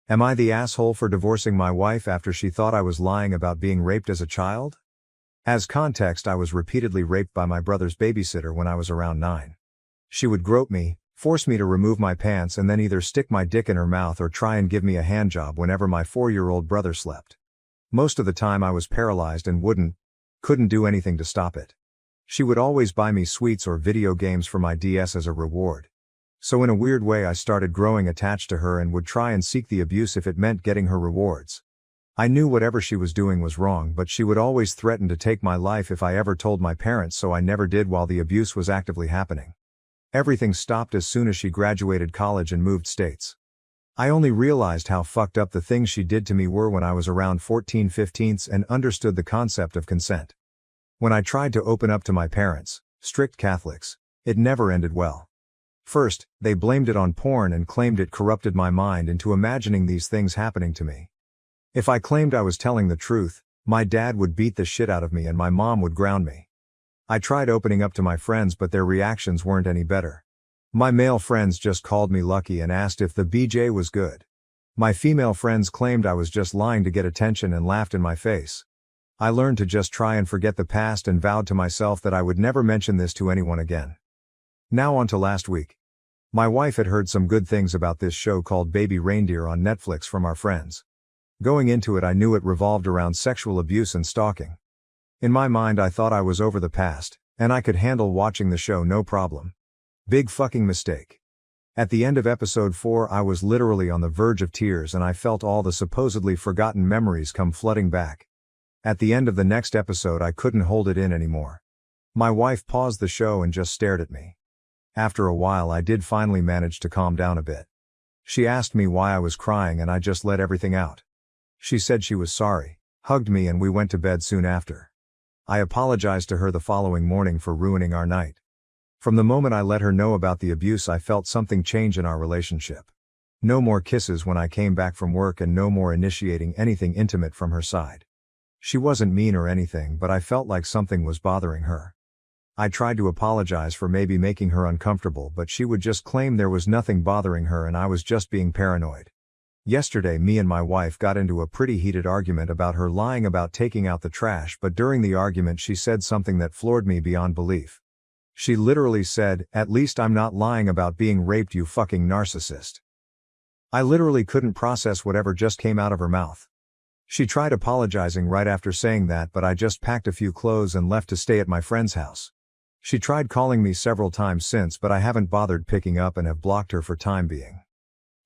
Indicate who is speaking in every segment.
Speaker 1: Am I the asshole for divorcing my wife after she thought I was lying about being raped as a child? As context, I was repeatedly raped by my brother's babysitter when I was around 9. She would grope me, force me to remove my pants, and then either stick my dick in her mouth or try and give me a handjob whenever my 4-year-old brother slept. Most of the time I was paralyzed and couldn't do anything to stop it. She would always buy me sweets or video games for my DS as a reward. So in a weird way I started growing attached to her and would try and seek the abuse if it meant getting her rewards. I knew whatever she was doing was wrong, but she would always threaten to take my life if I ever told my parents, so I never did while the abuse was actively happening. Everything stopped as soon as she graduated college and moved states. I only realized how fucked up the things she did to me were when I was around 14-15 and understood the concept of consent. When I tried to open up to my parents, strict Catholics, it never ended well. First, they blamed it on porn and claimed it corrupted my mind into imagining these things happening to me. If I claimed I was telling the truth, my dad would beat the shit out of me and my mom would ground me. I tried opening up to my friends, but their reactions weren't any better. My male friends just called me lucky and asked if the BJ was good. My female friends claimed I was just lying to get attention and laughed in my face. I learned to just try and forget the past and vowed to myself that I would never mention this to anyone again. Now on to last week. My wife had heard some good things about this show called Baby Reindeer on Netflix from our friends. Going into it, I knew it revolved around sexual abuse and stalking. In my mind, I thought I was over the past, and I could handle watching the show no problem. Big fucking mistake. At the end of episode 4, I was literally on the verge of tears and I felt all the supposedly forgotten memories come flooding back. At the end of the next episode, I couldn't hold it in anymore. My wife paused the show and just stared at me. After a while, I did finally manage to calm down a bit. She asked me why I was crying and I just let everything out. She said she was sorry, hugged me, and we went to bed soon after. I apologized to her the following morning for ruining our night. From the moment I let her know about the abuse, I felt something change in our relationship. No more kisses when I came back from work and no more initiating anything intimate from her side. She wasn't mean or anything, but I felt like something was bothering her. I tried to apologize for maybe making her uncomfortable, but she would just claim there was nothing bothering her and I was just being paranoid. Yesterday, me and my wife got into a pretty heated argument about her lying about taking out the trash, but during the argument she said something that floored me beyond belief. She literally said, "At least I'm not lying about being raped, you fucking narcissist." I literally couldn't process whatever just came out of her mouth. She tried apologizing right after saying that, but I just packed a few clothes and left to stay at my friend's house. She tried calling me several times since, but I haven't bothered picking up and have blocked her for time being.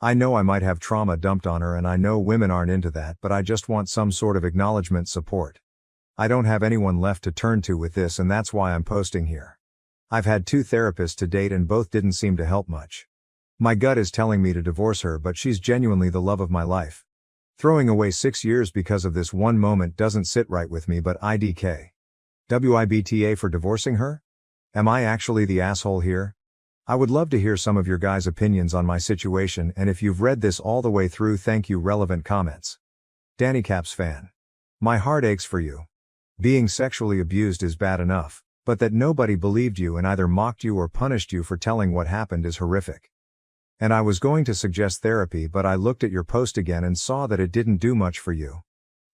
Speaker 1: I know I might have trauma dumped on her and I know women aren't into that, but I just want some sort of acknowledgement, support. I don't have anyone left to turn to with this, and that's why I'm posting here. I've had 2 therapists to date and both didn't seem to help much. My gut is telling me to divorce her, but she's genuinely the love of my life. Throwing away 6 years because of this one moment doesn't sit right with me, but IDK. WIBTA for divorcing her? Am I actually the asshole here? I would love to hear some of your guys' opinions on my situation, and if you've read this all the way through, thank you. Relevant comments. Danny Caps fan. My heart aches for you. Being sexually abused is bad enough, but that nobody believed you and either mocked you or punished you for telling what happened is horrific. And I was going to suggest therapy, but I looked at your post again and saw that it didn't do much for you.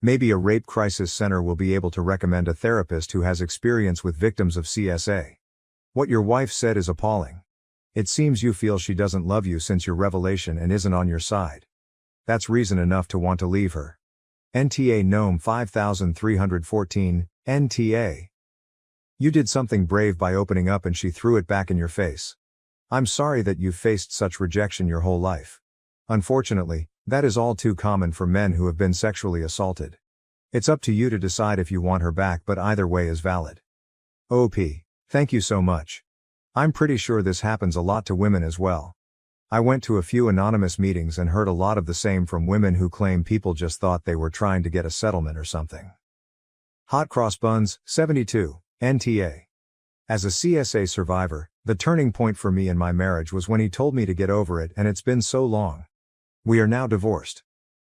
Speaker 1: Maybe a rape crisis center will be able to recommend a therapist who has experience with victims of CSA. What your wife said is appalling. It seems you feel she doesn't love you since your revelation and isn't on your side. That's reason enough to want to leave her. NTA Gnome 5314, NTA. You did something brave by opening up and she threw it back in your face. I'm sorry that you've faced such rejection your whole life. Unfortunately, that is all too common for men who have been sexually assaulted. It's up to you to decide if you want her back, but either way is valid. OP. Thank you so much. I'm pretty sure this happens a lot to women as well. I went to a few anonymous meetings and heard a lot of the same from women who claim people just thought they were trying to get a settlement or something. Hot Cross Buns, 72, NTA. As a CSA survivor, the turning point for me in my marriage was when he told me to get over it, and it's been so long. We are now divorced.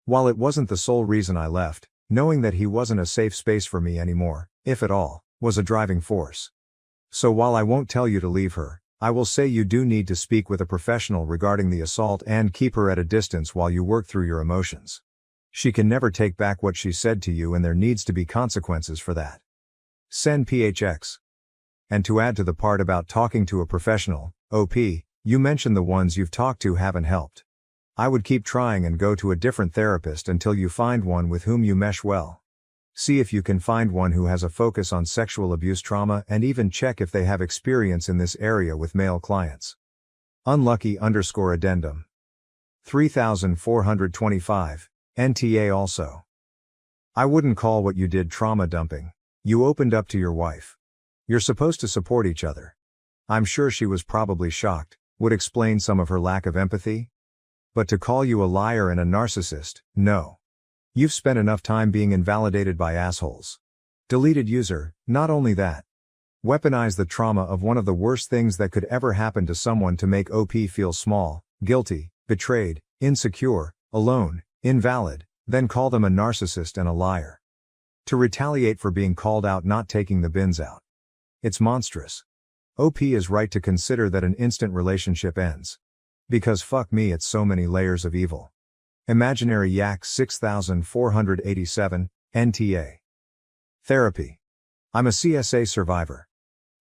Speaker 1: While it wasn't the sole reason I left, knowing that he wasn't a safe space for me anymore, if at all, was a driving force. So while I won't tell you to leave her, I will say you do need to speak with a professional regarding the assault and keep her at a distance while you work through your emotions. She can never take back what she said to you and there needs to be consequences for that. Send PHX. And to add to the part about talking to a professional, OP, you mentioned the ones you've talked to haven't helped. I would keep trying and go to a different therapist until you find one with whom you mesh well. See if you can find one who has a focus on sexual abuse trauma and even check if they have experience in this area with male clients. Unlucky_addendum. 3425, NTA also. I wouldn't call what you did trauma dumping. You opened up to your wife. You're supposed to support each other. I'm sure she was probably shocked, would explain some of her lack of empathy. But to call you a liar and a narcissist, no. You've spent enough time being invalidated by assholes. Deleted user, not only that. Weaponize the trauma of one of the worst things that could ever happen to someone to make OP feel small, guilty, betrayed, insecure, alone, invalid, then call them a narcissist and a liar. To retaliate for being called out not taking the bins out. It's monstrous. OP is right to consider that an instant relationship ends. Because fuck me, it's so many layers of evil. Imaginary Yak 6487, NTA. Therapy. I'm a CSA survivor.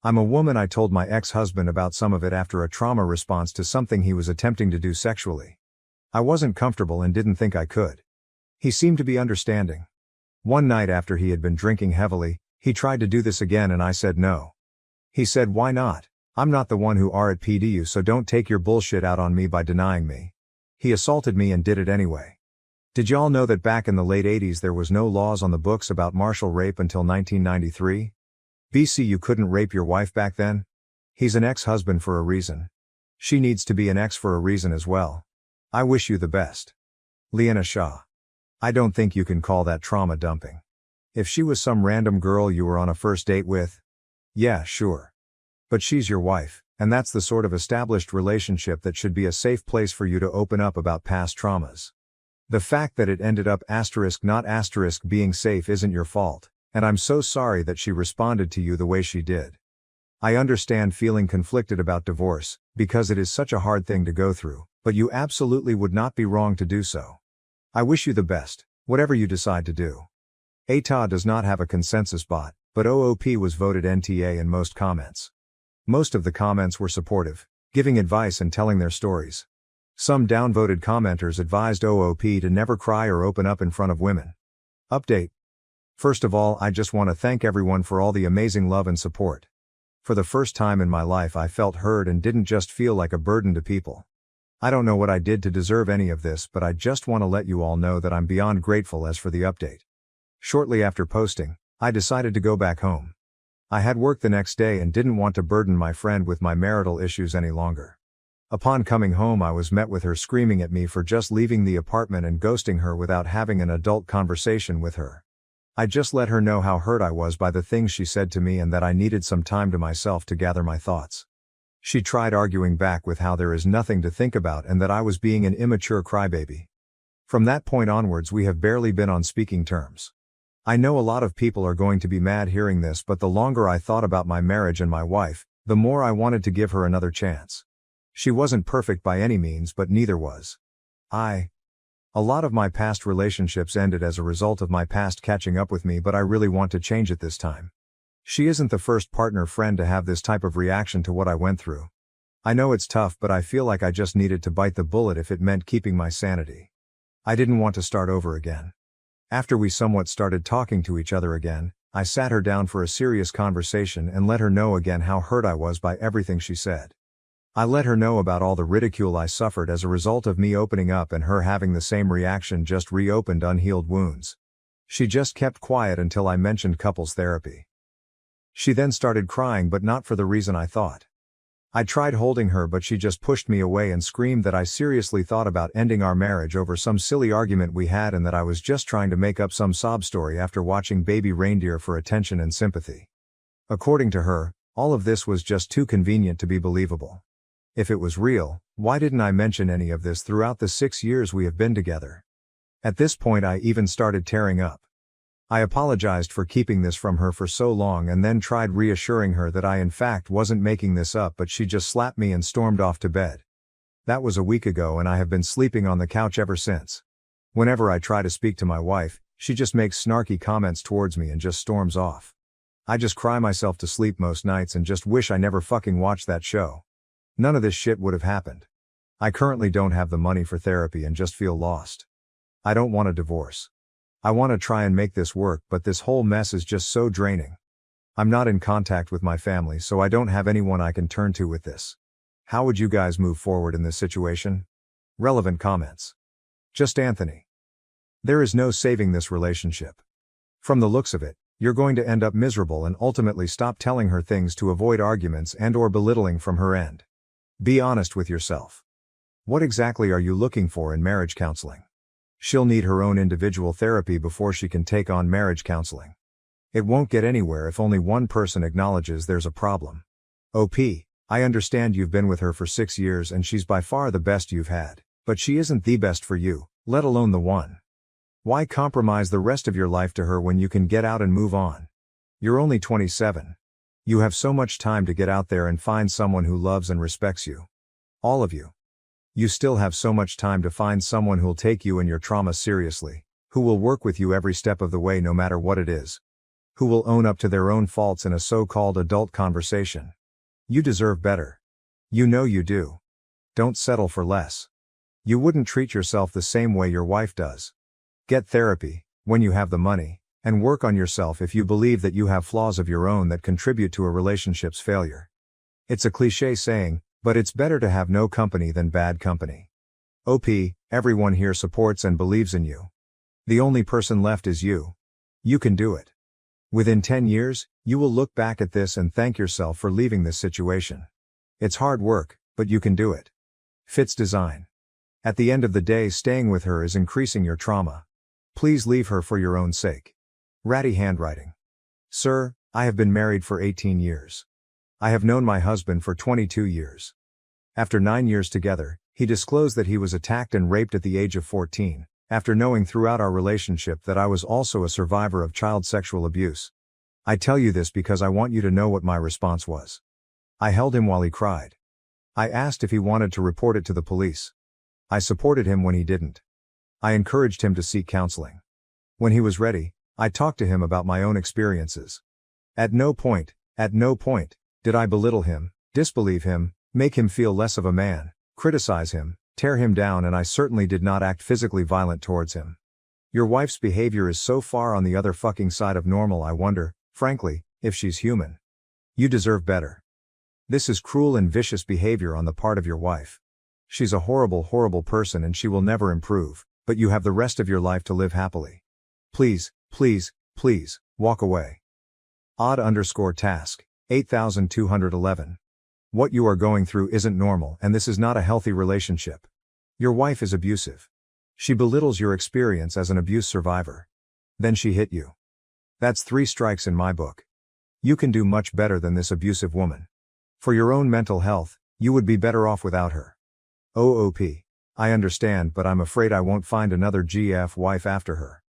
Speaker 1: I'm a woman. I told my ex-husband about some of it after a trauma response to something he was attempting to do sexually. I wasn't comfortable and didn't think I could. He seemed to be understanding. One night after he had been drinking heavily, he tried to do this again and I said no. He said, "Why not? I'm not the one who RPD you, so don't take your bullshit out on me by denying me." He assaulted me and did it anyway. Did y'all know that back in the late 80s there was no laws on the books about martial rape until 1993? BC, you couldn't rape your wife back then? He's an ex-husband for a reason. She needs to be an ex for a reason as well. I wish you the best. Leanna Shaw. I don't think you can call that trauma dumping. If she was some random girl you were on a first date with, yeah, sure. But she's your wife. And that's the sort of established relationship that should be a safe place for you to open up about past traumas. The fact that it ended up not being safe isn't your fault, and I'm so sorry that she responded to you the way she did. I understand feeling conflicted about divorce, because it is such a hard thing to go through, but you absolutely would not be wrong to do so. I wish you the best, whatever you decide to do. AITA does not have a consensus bot, but OOP was voted NTA in most comments. Most of the comments were supportive, giving advice and telling their stories. Some downvoted commenters advised OOP to never cry or open up in front of women. Update. First of all, I just want to thank everyone for all the amazing love and support. For the first time in my life I felt heard and didn't just feel like a burden to people. I don't know what I did to deserve any of this, but I just want to let you all know that I'm beyond grateful. As for the update. Shortly after posting, I decided to go back home. I had work the next day and didn't want to burden my friend with my marital issues any longer. Upon coming home I was met with her screaming at me for just leaving the apartment and ghosting her without having an adult conversation with her. I just let her know how hurt I was by the things she said to me and that I needed some time to myself to gather my thoughts. She tried arguing back with how there is nothing to think about and that I was being an immature crybaby. From that point onwards we have barely been on speaking terms. I know a lot of people are going to be mad hearing this, but the longer I thought about my marriage and my wife, the more I wanted to give her another chance. She wasn't perfect by any means, but neither was I. A lot of my past relationships ended as a result of my past catching up with me, but I really want to change it this time. She isn't the first partner friend to have this type of reaction to what I went through. I know it's tough, but I feel like I just needed to bite the bullet if it meant keeping my sanity. I didn't want to start over again. After we somewhat started talking to each other again, I sat her down for a serious conversation and let her know again how hurt I was by everything she said. I let her know about all the ridicule I suffered as a result of me opening up and her having the same reaction, just reopened unhealed wounds. She just kept quiet until I mentioned couples therapy. She then started crying, but not for the reason I thought. I tried holding her, but she just pushed me away and screamed that I seriously thought about ending our marriage over some silly argument we had and that I was just trying to make up some sob story after watching Baby Reindeer for attention and sympathy. According to her, all of this was just too convenient to be believable. If it was real, why didn't I mention any of this throughout the 6 years we have been together? At this point I even started tearing up. I apologized for keeping this from her for so long and then tried reassuring her that I in fact wasn't making this up, but she just slapped me and stormed off to bed. That was a week ago and I have been sleeping on the couch ever since. Whenever I try to speak to my wife, she just makes snarky comments towards me and just storms off. I just cry myself to sleep most nights and just wish I never fucking watched that show. None of this shit would have happened. I currently don't have the money for therapy and just feel lost. I don't want a divorce. I want to try and make this work, but this whole mess is just so draining. I'm not in contact with my family, so I don't have anyone I can turn to with this. How would you guys move forward in this situation? Relevant comments. Just Anthony. There is no saving this relationship. From the looks of it, you're going to end up miserable and ultimately stop telling her things to avoid arguments and/or belittling from her end. Be honest with yourself. What exactly are you looking for in marriage counseling? She'll need her own individual therapy before she can take on marriage counseling. It won't get anywhere if only one person acknowledges there's a problem. OP, I understand you've been with her for 6 years and she's by far the best you've had, but she isn't the best for you, let alone the one. Why compromise the rest of your life to her when you can get out and move on? You're only 27. You have so much time to get out there and find someone who loves and respects you. All of you. You still have so much time to find someone who'll take you and your trauma seriously, who will work with you every step of the way no matter what it is. Who will own up to their own faults in a so-called adult conversation. You deserve better. You know you do. Don't settle for less. You wouldn't treat yourself the same way your wife does. Get therapy, when you have the money, and work on yourself if you believe that you have flaws of your own that contribute to a relationship's failure. It's a cliché saying, but it's better to have no company than bad company. OP, everyone here supports and believes in you. The only person left is you. You can do it. Within 10 years, you will look back at this and thank yourself for leaving this situation. It's hard work, but you can do it. Fits design. At the end of the day, staying with her is increasing your trauma. Please leave her for your own sake. Ratty handwriting. Sir, I have been married for 18 years. I have known my husband for 22 years. After 9 years together, he disclosed that he was attacked and raped at the age of 14, after knowing throughout our relationship that I was also a survivor of child sexual abuse. I tell you this because I want you to know what my response was. I held him while he cried. I asked if he wanted to report it to the police. I supported him when he didn't. I encouraged him to seek counseling. When he was ready, I talked to him about my own experiences. At no point did I belittle him, disbelieve him, make him feel less of a man, criticize him, tear him down, and I certainly did not act physically violent towards him. Your wife's behavior is so far on the other fucking side of normal, I wonder, frankly, if she's human. You deserve better. This is cruel and vicious behavior on the part of your wife. She's a horrible, horrible person and she will never improve, but you have the rest of your life to live happily. Please, please, please, walk away. Odd_task. 8211. What you are going through isn't normal and this is not a healthy relationship. Your wife is abusive. She belittles your experience as an abuse survivor. Then she hit you. That's 3 strikes in my book. You can do much better than this abusive woman. For your own mental health, you would be better off without her. OOP. I understand, but I'm afraid I won't find another GF wife after her.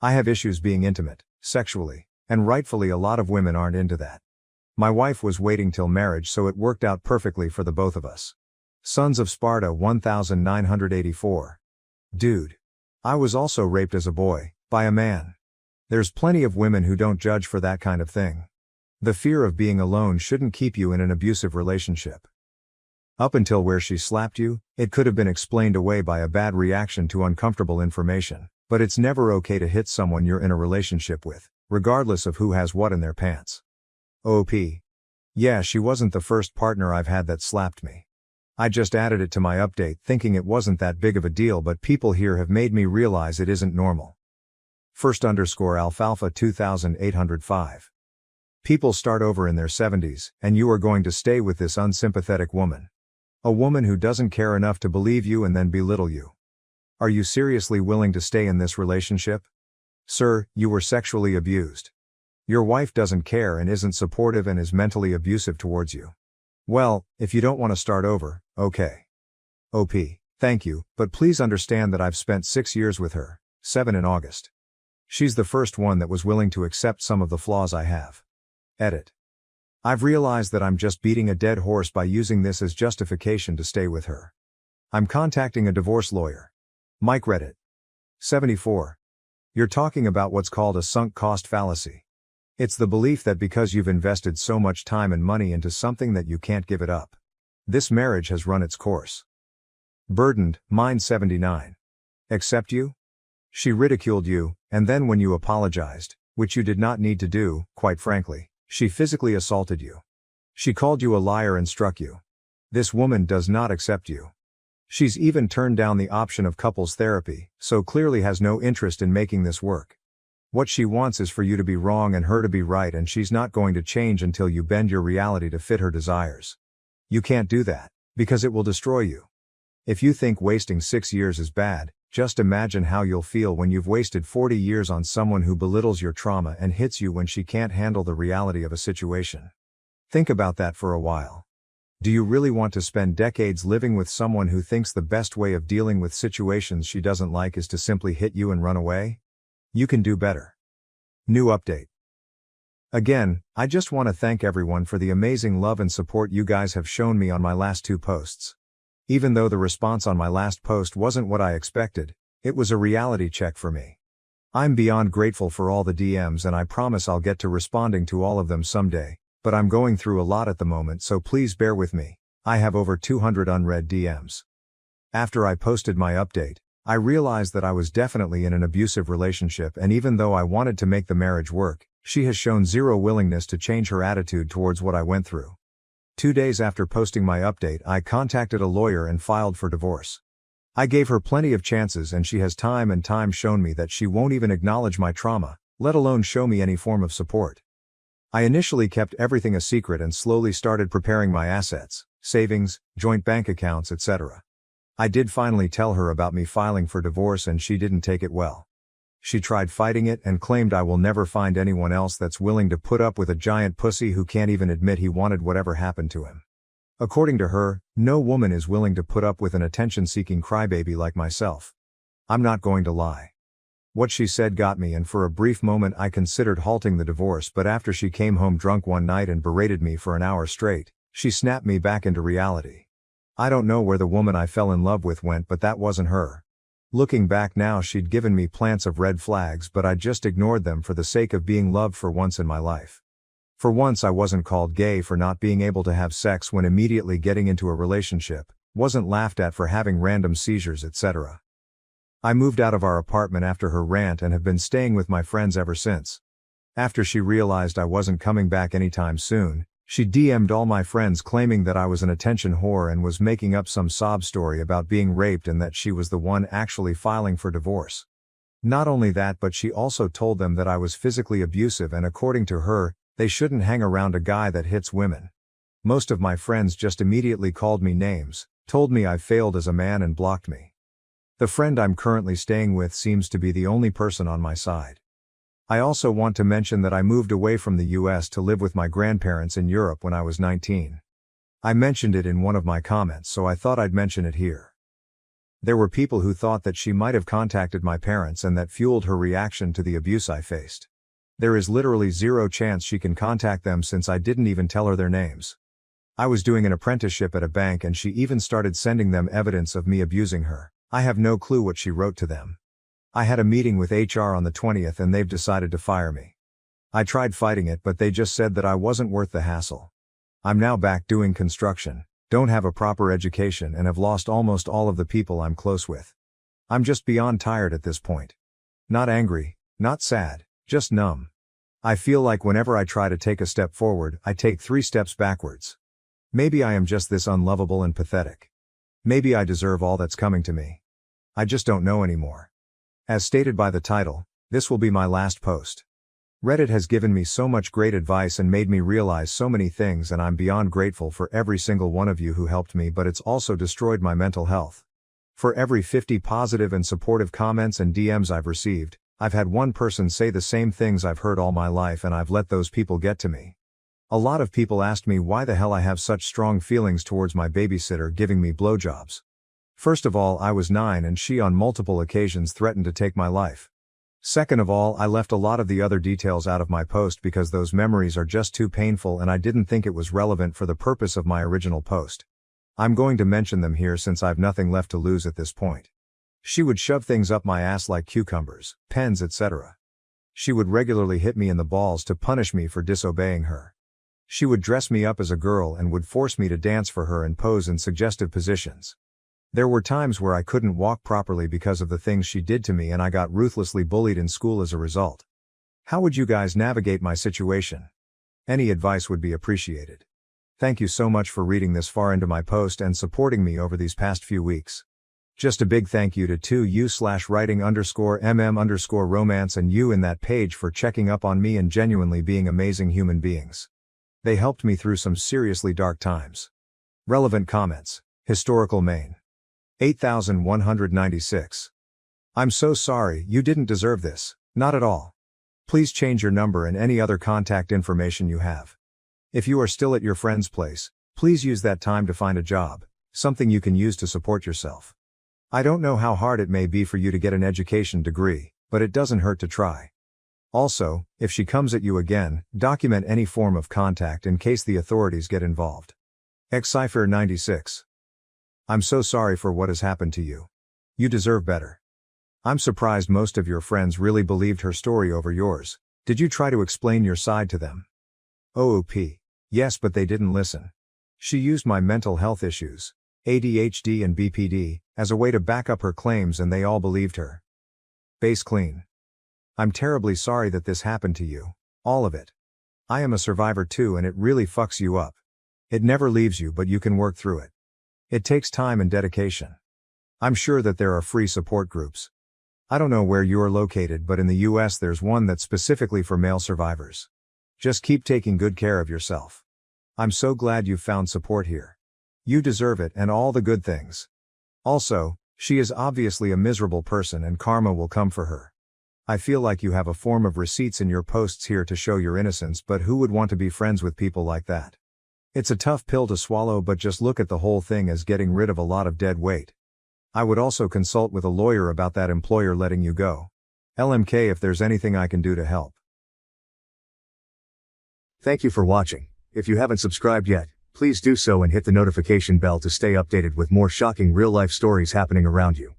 Speaker 1: I have issues being intimate, sexually, and rightfully a lot of women aren't into that. My wife was waiting till marriage, so it worked out perfectly for the both of us. Sons of Sparta 1984. Dude. I was also raped as a boy, by a man. There's plenty of women who don't judge for that kind of thing. The fear of being alone shouldn't keep you in an abusive relationship. Up until where she slapped you, it could have been explained away by a bad reaction to uncomfortable information, but it's never okay to hit someone you're in a relationship with, regardless of who has what in their pants. OP. Yeah, she wasn't the first partner I've had that slapped me. I just added it to my update thinking it wasn't that big of a deal, but people here have made me realize it isn't normal. First_alfalfa 2805. People start over in their 70s, and you are going to stay with this unsympathetic woman. A woman who doesn't care enough to believe you and then belittle you. Are you seriously willing to stay in this relationship? Sir, you were sexually abused. Your wife doesn't care and isn't supportive and is mentally abusive towards you. Well, if you don't want to start over, okay. OP, thank you, but please understand that I've spent 6 years with her, 7 in August. She's the first one that was willing to accept some of the flaws I have. Edit. I've realized that I'm just beating a dead horse by using this as justification to stay with her. I'm contacting a divorce lawyer. Mike Reddit. 74. You're talking about what's called a sunk cost fallacy. It's the belief that because you've invested so much time and money into something that you can't give it up. This marriage has run its course. Burdened, Mind 79. Accept you? She ridiculed you, and then when you apologized, which you did not need to do, quite frankly, she physically assaulted you. She called you a liar and struck you. This woman does not accept you. She's even turned down the option of couples therapy, so clearly has no interest in making this work. What she wants is for you to be wrong and her to be right, and she's not going to change until you bend your reality to fit her desires. You can't do that, because it will destroy you. If you think wasting 6 years is bad, just imagine how you'll feel when you've wasted 40 years on someone who belittles your trauma and hits you when she can't handle the reality of a situation. Think about that for a while. Do you really want to spend decades living with someone who thinks the best way of dealing with situations she doesn't like is to simply hit you and run away? You can do better. New update. Again, I just want to thank everyone for the amazing love and support you guys have shown me on my last 2 posts. Even though the response on my last post wasn't what I expected, it was a reality check for me. I'm beyond grateful for all the DMs, and I promise I'll get to responding to all of them someday, but I'm going through a lot at the moment, so please bear with me. I have over 200 unread DMs. After I posted my update, I realized that I was definitely in an abusive relationship, and even though I wanted to make the marriage work, she has shown zero willingness to change her attitude towards what I went through. 2 days after posting my update, I contacted a lawyer and filed for divorce. I gave her plenty of chances, and she has time and time shown me that she won't even acknowledge my trauma, let alone show me any form of support. I initially kept everything a secret and slowly started preparing my assets, savings, joint bank accounts, etc. I did finally tell her about me filing for divorce, and she didn't take it well. She tried fighting it and claimed I will never find anyone else that's willing to put up with a giant pussy who can't even admit he wanted whatever happened to him. According to her, no woman is willing to put up with an attention-seeking crybaby like myself. I'm not going to lie. What she said got me, and for a brief moment I considered halting the divorce, but after she came home drunk one night and berated me for an hour straight, she snapped me back into reality. I don't know where the woman I fell in love with went, but that wasn't her. Looking back now, she'd given me plants of red flags, but I just ignored them for the sake of being loved for once in my life. For once I wasn't called gay for not being able to have sex when immediately getting into a relationship, wasn't laughed at for having random seizures, etc. I moved out of our apartment after her rant and have been staying with my friends ever since. After she realized I wasn't coming back anytime soon, she DM'd all my friends claiming that I was an attention whore and was making up some sob story about being raped and that she was the one actually filing for divorce. Not only that, but she also told them that I was physically abusive, and according to her, they shouldn't hang around a guy that hits women. Most of my friends just immediately called me names, told me I failed as a man, and blocked me. The friend I'm currently staying with seems to be the only person on my side. I also want to mention that I moved away from the US to live with my grandparents in Europe when I was 19. I mentioned it in one of my comments, so I thought I'd mention it here. There were people who thought that she might have contacted my parents, and that fueled her reaction to the abuse I faced. There is literally zero chance she can contact them, since I didn't even tell her their names. I was doing an apprenticeship at a bank, and she even started sending them evidence of me abusing her. I have no clue what she wrote to them. I had a meeting with HR on the 20th and they've decided to fire me. I tried fighting it, but they just said that I wasn't worth the hassle. I'm now back doing construction, don't have a proper education, and have lost almost all of the people I'm close with. I'm just beyond tired at this point. Not angry, not sad, just numb. I feel like whenever I try to take a step forward, I take 3 steps backwards. Maybe I am just this unlovable and pathetic. Maybe I deserve all that's coming to me. I just don't know anymore. As stated by the title, this will be my last post. Reddit has given me so much great advice and made me realize so many things, and I'm beyond grateful for every single one of you who helped me, but it's also destroyed my mental health. For every 50 positive and supportive comments and DMs I've received, I've had one person say the same things I've heard all my life, and I've let those people get to me. A lot of people asked me why the hell I have such strong feelings towards my babysitter giving me blowjobs. First of all, I was 9 and she on multiple occasions threatened to take my life. Second of all, I left a lot of the other details out of my post because those memories are just too painful and I didn't think it was relevant for the purpose of my original post. I'm going to mention them here since I've nothing left to lose at this point. She would shove things up my ass like cucumbers, pens, etc. She would regularly hit me in the balls to punish me for disobeying her. She would dress me up as a girl and would force me to dance for her and pose in suggestive positions. There were times where I couldn't walk properly because of the things she did to me and I got ruthlessly bullied in school as a result. How would you guys navigate my situation? Any advice would be appreciated. Thank you so much for reading this far into my post and supporting me over these past few weeks. Just a big thank you to 2u/writing_mm_romance and you in that page for checking up on me and genuinely being amazing human beings. They helped me through some seriously dark times. Relevant comments. Historical Maine. 8196. I'm so sorry, you didn't deserve this, not at all. Please change your number and any other contact information you have. If you are still at your friend's place, please use that time to find a job, something you can use to support yourself. I don't know how hard it may be for you to get an education degree, but it doesn't hurt to try. Also, if she comes at you again, document any form of contact in case the authorities get involved. Xcypher 96. I'm so sorry for what has happened to you. You deserve better. I'm surprised most of your friends really believed her story over yours. Did you try to explain your side to them? OOP. Yes, but they didn't listen. She used my mental health issues, ADHD and BPD, as a way to back up her claims and they all believed her. Base clean. I'm terribly sorry that this happened to you. All of it. I am a survivor too and it really fucks you up. It never leaves you but you can work through it. It takes time and dedication. I'm sure that there are free support groups. I don't know where you're located but in the US there's one that's specifically for male survivors. Just keep taking good care of yourself. I'm so glad you've found support here. You deserve it and all the good things. Also, she is obviously a miserable person and karma will come for her. I feel like you have a form of receipts in your posts here to show your innocence, but who would want to be friends with people like that? It's a tough pill to swallow, but just look at the whole thing as getting rid of a lot of dead weight. I would also consult with a lawyer about that employer letting you go. LMK if there's anything I can do to help.
Speaker 2: Thank you for watching. If you haven't subscribed yet, please do so and hit the notification bell to stay updated with more shocking real-life stories happening around you.